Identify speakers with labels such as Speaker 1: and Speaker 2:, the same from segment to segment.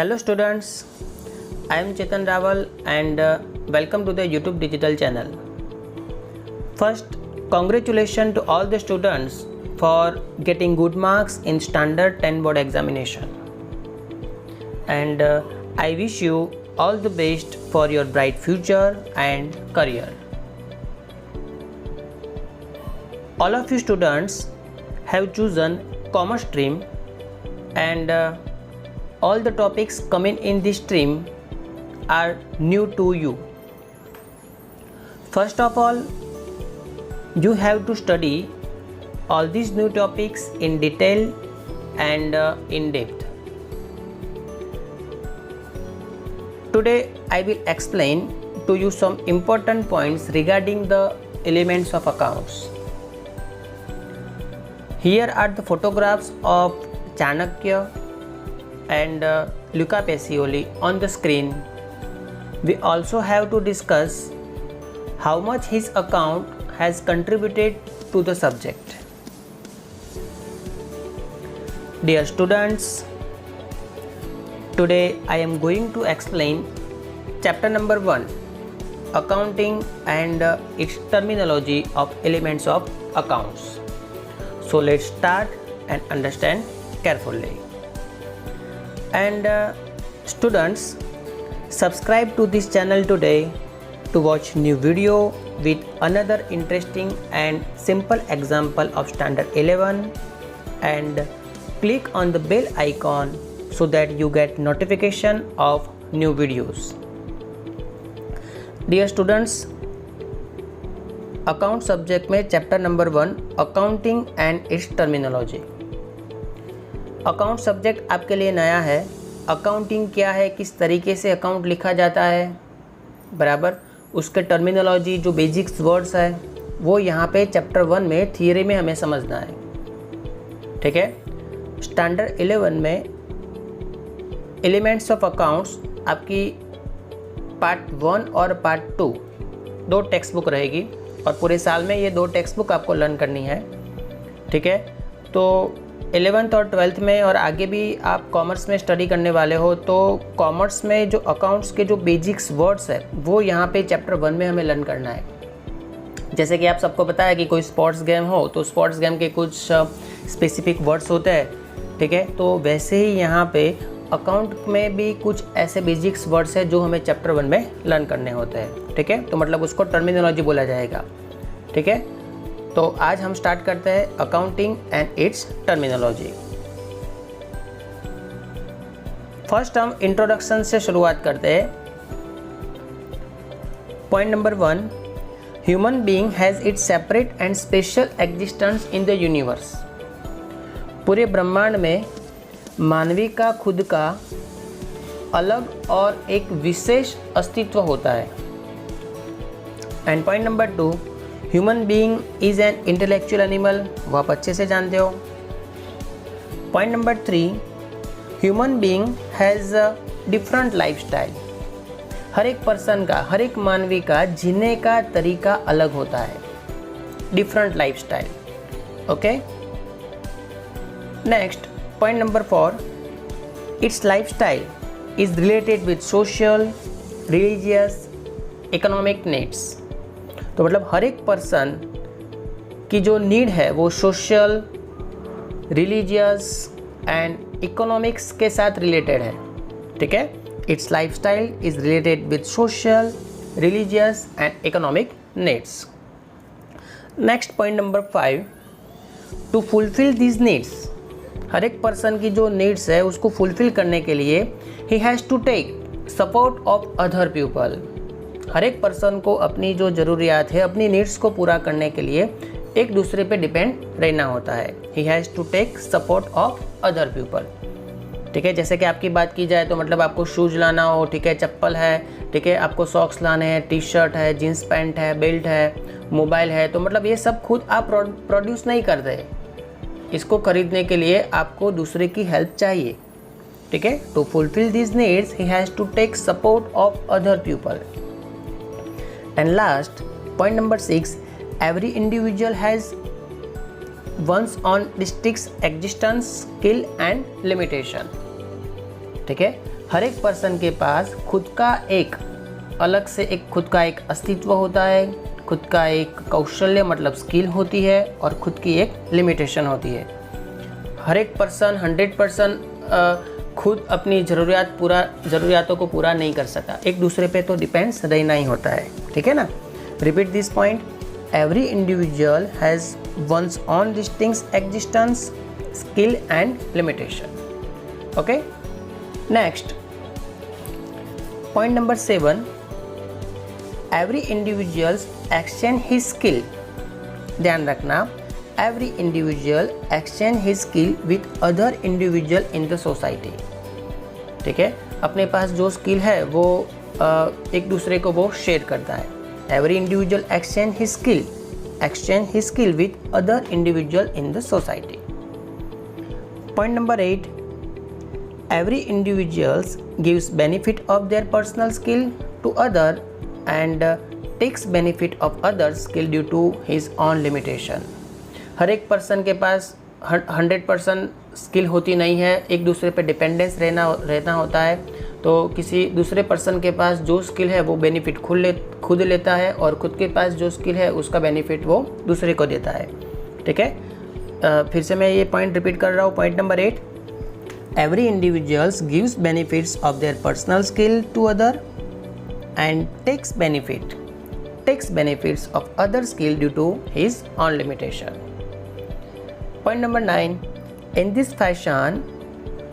Speaker 1: Hello students, I am Chetan Rawal and welcome to the YouTube digital channel. First, congratulations to all the students for getting good marks in standard 10 board examination. And I wish you all the best for your bright future and career. All of you students have chosen commerce stream and all the topics coming in this stream are new to you. First of all, you have to study all these new topics in detail and in depth. Today I will explain to you some important points regarding the elements of accounts. Here are the photographs of Chanakya and Luca Pacioli on the screen. We also have to discuss how much his account has contributed to the subject. Dear students, today I am going to explain chapter number 1, accounting and its terminology of elements of accounts. So let's start and understand carefully. And students, subscribe to this channel today to watch new video with another interesting and simple example of standard 11, and click on the bell icon so that you get notification of new videos. Dear students, account subject में chapter number 1, accounting and its terminology. Account subject आपके लिए नया है। Accounting क्या है, किस तरीके से अकाउंट लिखा जाता है, बराबर उसके टर्मिनोलॉजी जो बेसिक्स वर्ड्स है वो यहाँ पे चैप्टर 1 में थियरी में हमें समझना है। ठीक है, स्टैंडर्ड 11 में एलिमेंट्स ऑफ अकाउंट्स आपकी पार्ट 1 और पार्ट 2 दो टेक्स्ट बुक रहेगी और पूरे साल में ये 2 टेक्स्ट बुक आपको लर्न करनी है। ठीक है, तो 11th और 12th में और आगे भी आप कॉमर्स में स्टडी करने वाले हो तो कॉमर्स में जो अकाउंट्स के जो बेसिक्स वर्ड्स है वो यहाँ पे चैप्टर 1 में हमें लर्न करना है। जैसे कि आप सबको पता है कि कोई स्पोर्ट्स गेम हो तो स्पोर्ट्स गेम के कुछ स्पेसिफिक वर्ड्स होते हैं। ठीक है, तो वैसे ही यहाँ पे अकाउंट में भी कुछ ऐसे बेसिक्स वर्ड्स है जो हमें चैप्टर 1 में लर्न करने होते हैं। ठीक है, तो मतलब उसको टर्मिनोलॉजी बोला जाएगा। ठीक है, तो आज हम स्टार्ट करते हैं accounting and its terminology. First हम इंट्रोडक्शन से शुरुआत करते हैं। Point number 1, human being has its separate and special existence in the universe. पूरे ब्रह्मांड में मानवी का खुद का अलग और एक विशेष अस्तित्व होता है। And point number 2, human being is an intellectual animal, वो आप अच्छे से जानते हो। Point number 3, human being has a different lifestyle. हर एक पर्सन का, हर एक मानवी का जीने का तरीका अलग होता है, different lifestyle. Okay, next point number 4, it's lifestyle is related with social, religious, economic needs. तो मतलब हर एक पर्सन की जो नीड है वो सोशल, रिलीजियस एंड इकोनॉमिक्स के साथ रिलेटेड है। ठीक है, its lifestyle is related with social, religious and economic needs. Next point number 5, to fulfil these needs, हर एक पर्सन की जो नीड्स है उसको फुलफिल करने के लिए he has to take support of other people. हर एक पर्सन को अपनी जो ज़रूरियात है, अपनी नीड्स को पूरा करने के लिए एक दूसरे पे डिपेंड रहना होता है। He has to take support of other people. ठीक है, जैसे कि आपकी बात की जाए तो मतलब आपको शूज़ लाना हो, ठीक है, चप्पल है, ठीक है, आपको सॉक्स लाने हैं, टी शर्ट है, जीन्स पैंट है, बेल्ट है, मोबाइल है, तो मतलब ये सब खुद आप प्रोड्यूस नहीं करते, इसको खरीदने के लिए आपको दूसरे की हेल्प चाहिए। ठीक है, to fulfil this needs he has to take support of other people. And last point number 6, every individual has once on districts existence, skill and limitation. ठीक है, हर एक पर्सन के पास खुद का एक अलग से खुद का एक अस्तित्व होता है, खुद का एक कौशल्य मतलब स्किल होती है और खुद की एक लिमिटेशन होती है। हर एक पर्सन 100% खुद अपनी ज़रूरियातों को पूरा नहीं कर सकता, एक दूसरे पे तो डिपेंड्स रहना ही होता है, ठीक है ना। Repeat this point, every individual has once on distinct existence, skill and limitation. Okay, next point number 7, every individuals exchange his skill. ध्यान रखना, every individual exchange his skill with other individual in the society. ठीक है, अपने पास जो skill है वो एक दूसरे को वो शेयर करता है। Every individual exchange his skill with other individual in the society. Point number 8, every individuals gives benefit of their personal skill to other and takes benefit of others skill due to his own limitation। हर एक person के पास 100% skill होती नहीं है, एक दूसरे पे dependence रहना होता है। तो किसी दूसरे पर्सन के पास जो स्किल है वो बेनिफिट खुद लेता है और खुद के पास जो स्किल है उसका बेनिफिट वो दूसरे को देता है। ठीक है, फिर से मैं ये पॉइंट रिपीट कर रहा हूँ। Point number 8, every individuals gives benefits of their personal skill to other and takes benefits of other skill due to his own limitation। Point number 9, in this fashion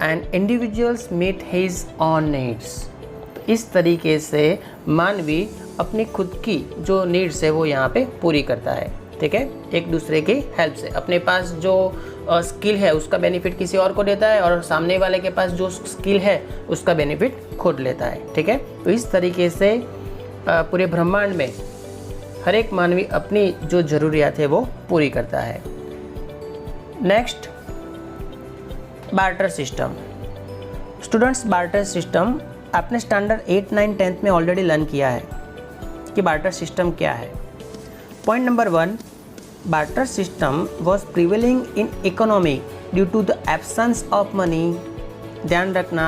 Speaker 1: an individuals meet his own needs। इस तरीके से मानवी अपनी खुद की जो needs है वो यहाँ पे पूरी करता है। ठीक है, एक दूसरे की हेल्प से अपने पास जो स्किल है उसका बेनिफिट किसी और को देता है और सामने वाले के पास जो स्किल है उसका बेनिफिट खुद लेता है। ठीक है, तो इस तरीके से पूरे ब्रह्मांड में हर एक मानवी अपनी जो ज़रूरियात है वो पूरी करता है। Next, barter system. Students, barter system आपने स्टैंडर्ड 8, 9, 10 में ऑलरेडी लर्न किया है कि बार्टर सिस्टम क्या है। Point number 1, barter system was prevailing in economy due to the absence of money। ध्यान रखना,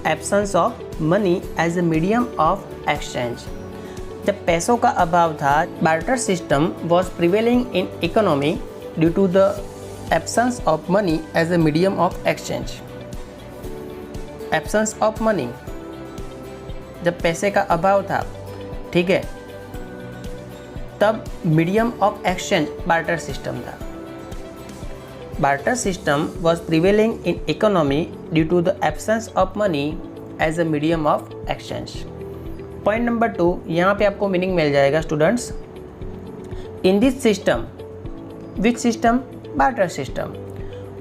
Speaker 1: absence of money as a medium of exchange। जब पैसों का अभाव था, barter system was prevailing in economy due to the absence of money as a medium of exchange। absence of money, जब पैसे का अभाव था, ठीक है, तब medium of exchange barter system था। Barter system was prevailing in economy due to the absence of money as a medium of exchange. Point number 2, यहाँ पे आपको मीनिंग मिल जाएगा students. In this system, which system? Barter system.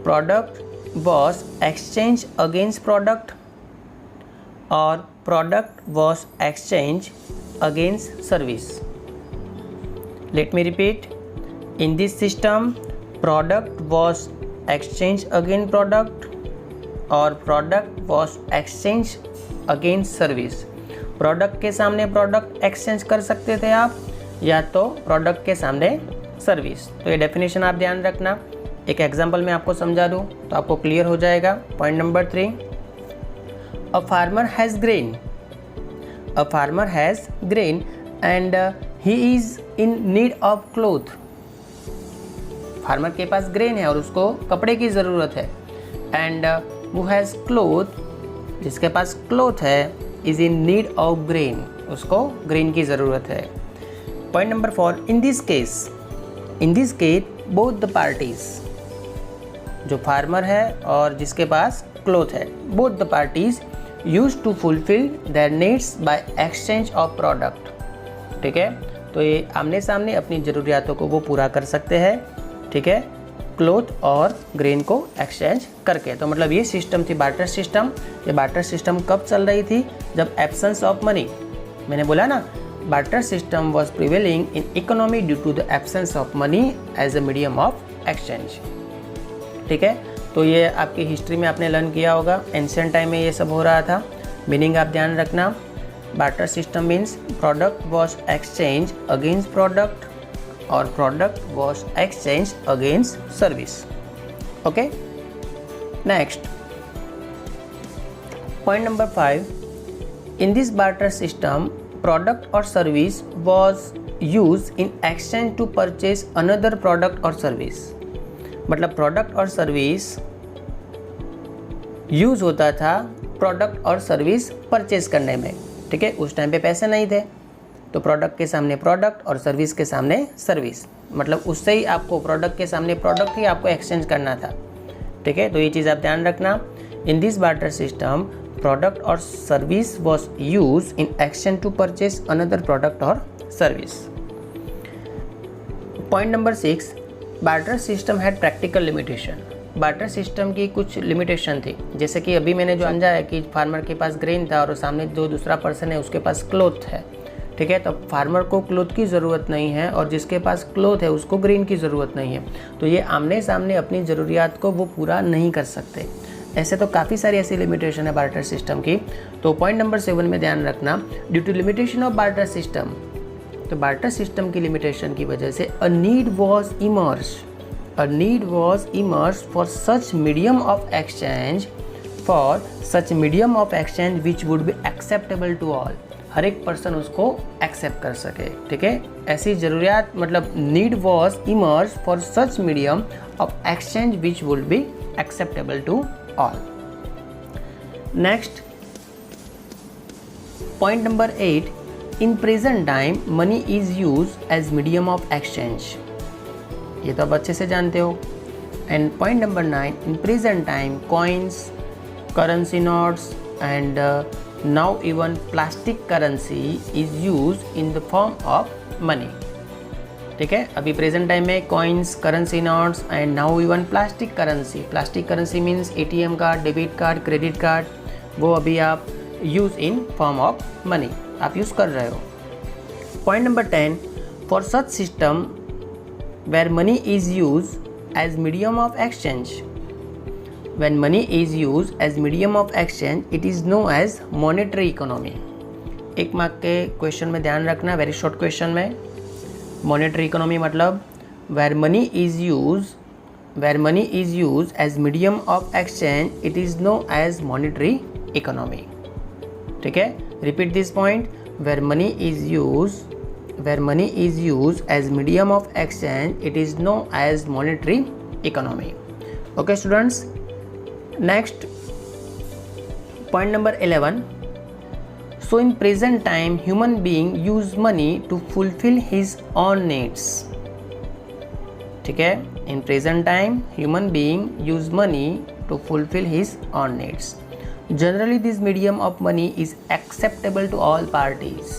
Speaker 1: Product was exchange against product और product was exchange against service. Let me repeat, in this system product was exchanged against product और product was exchanged against service। Product के सामने product exchange कर सकते थे आप, या तो प्रोडक्ट के सामने सर्विस। तो ये डेफिनेशन आप ध्यान रखना। एक एग्जांपल में आपको समझा दूँ तो आपको क्लियर हो जाएगा। Point number 3, a farmer has grain and he is in need of cloth. Farmer के पास ग्रेन है और उसको कपड़े की ज़रूरत है। एंड हु हैज़ क्लोथ, जिसके पास क्लोथ है, is in need of grain, उसको ग्रेन की ज़रूरत है। Point number 4, in this case both the parties, जो फार्मर है और जिसके पास क्लोथ है, both the parties use to fulfil their needs by exchange of product. ठीक है, तो ये आमने सामने अपनी ज़रूरियातों को वो पूरा कर सकते हैं। ठीक है, क्लोथ और ग्रेन को एक्सचेंज करके। तो मतलब ये सिस्टम थी बार्टर सिस्टम। ये बार्टर सिस्टम कब चल रही थी? जब एब्सेंस ऑफ मनी, मैंने बोला ना, barter system was prevailing in economy due to the absence of money as a medium of exchange. ठीक है, तो ये आपकी हिस्ट्री में आपने लर्न किया होगा, एंशिएंट टाइम में ये सब हो रहा था। मीनिंग आप ध्यान रखना, barter system means product was exchange against product और product was exchange against service. Okay, next Point number 5. In this barter system, product or service was used in exchange to purchase another product or service. मतलब product और service use होता था product और service purchase करने में, ठीक है। उस टाइम पे पैसे नहीं थे, तो प्रोडक्ट के सामने प्रोडक्ट और सर्विस के सामने सर्विस, मतलब उससे ही आपको प्रोडक्ट के सामने प्रोडक्ट ही आपको एक्सचेंज करना था, ठीक है। तो ये चीज़ आप ध्यान रखना। In this barter system product और service was use in exchange to purchase another product और service. Point number 6, barter system had practical limitation. Barter system की कुछ लिमिटेशन थी, जैसे कि अभी मैंने जो समझा है कि फार्मर के पास ग्रेन था और सामने जो दूसरा पर्सन है उसके पास क्लोथ है, ठीक है। तो फार्मर को क्लोथ की ज़रूरत नहीं है और जिसके पास क्लोथ है उसको ग्रेन की ज़रूरत नहीं है, तो ये आमने सामने अपनी ज़रूरियात को वो पूरा नहीं कर सकते। ऐसे तो काफ़ी सारी ऐसी लिमिटेशन है बार्टर सिस्टम की। तो पॉइंट नंबर 7 में ध्यान रखना, due to limitation of barter system, तो बार्टर सिस्टम की लिमिटेशन की वजह से a need was emerge for such medium of exchange which would be acceptable to all. हर एक पर्सन उसको एक्सेप्ट कर सके, ठीक है। ऐसी ज़रूरियात, मतलब need was emerge for such medium of exchange which would be acceptable to all. Next point number 8, in present time money is use as medium of exchange. ये तो आप अच्छे से जानते हो। And point number 9, in present time coins, currency notes and now even plastic currency is use in the form of money, ठीक है। अभी प्रेजेंट टाइम में coins, currency notes and now even plastic currency means ATM card, debit card, credit card, वो अभी आप use in form of money आप use कर रहे हो। Point number 10, for such system where money is use as medium of exchange, when money is used as medium of exchange it is known as monetary economy। एक mark के question में ध्यान रखना, very short question में, monetary economy मतलब where money is used as medium of exchange it is known as monetary economy, ठीक है। Repeat this point, where money is used as medium of exchange it is known as monetary economy। okay students, next point number 11, so in present time human being use money to fulfill his own needs, ठीक है। in present time human being use money to fulfill his own needs, generally this medium of money is acceptable to all parties।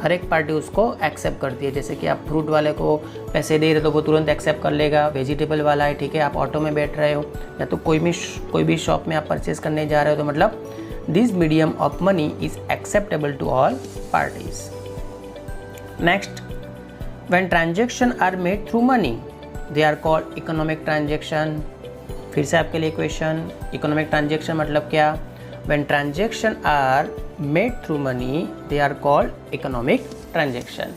Speaker 1: हर एक party उसको accept करती है, जैसे कि आप fruit वाले को पैसे दे रहे तो वो तुरंत एक्सेप्ट कर लेगा, वेजिटेबल वाला है, ठीक है, आप ऑटो में बैठ रहे हो या तो कोई भी शॉप में आप परचेज करने जा रहे हो, तो मतलब this medium of money is acceptable to all parties. Next, when transaction are made through money they are called economic transaction. फिर से आपके लिए क्वेश्चन, इकोनॉमिक ट्रांजेक्शन मतलब क्या? When transaction are made through money, they are called economic transaction.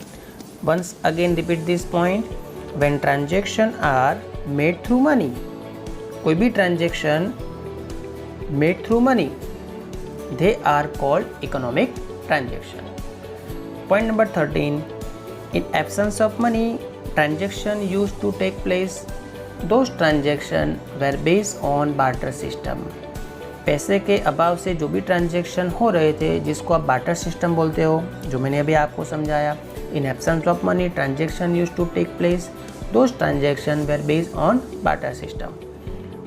Speaker 1: Once again repeat this point. When transaction are made through money, कोई भी transaction made through money, they are called economic transaction. Point number 13. In absence of money, transaction used to take place. Those transactions were based on barter system. पैसे के अभाव से जो भी transaction हो रहे थे जिसको आप बार्टर सिस्टम बोलते हो, जो मैंने अभी आपको समझाया। In absence of money transaction used to take place, those transaction were based on barter system.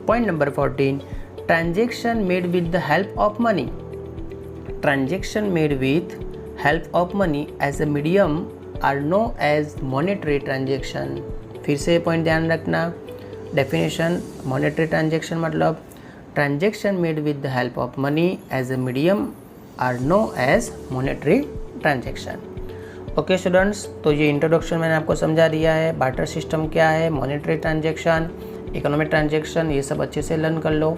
Speaker 1: Point number 14, transaction made with the help of money. Transaction made with help of money as a medium are known as monetary transaction. फिर से point ध्यान रखना, definition, monetary transaction मतलब transaction made with the help of money as a medium are known as monetary transaction। Okay students, तो ये introduction मैंने आपको समझा दिया है। बार्टर सिस्टम क्या है, मॉनेटरी ट्रांजैक्शन, इकोनॉमिक ट्रांजैक्शन, ये सब अच्छे से लर्न कर लो।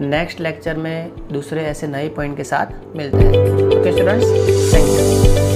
Speaker 1: नेक्स्ट लेक्चर में दूसरे ऐसे नए पॉइंट के साथ मिलते हैं। Okay students, thank you.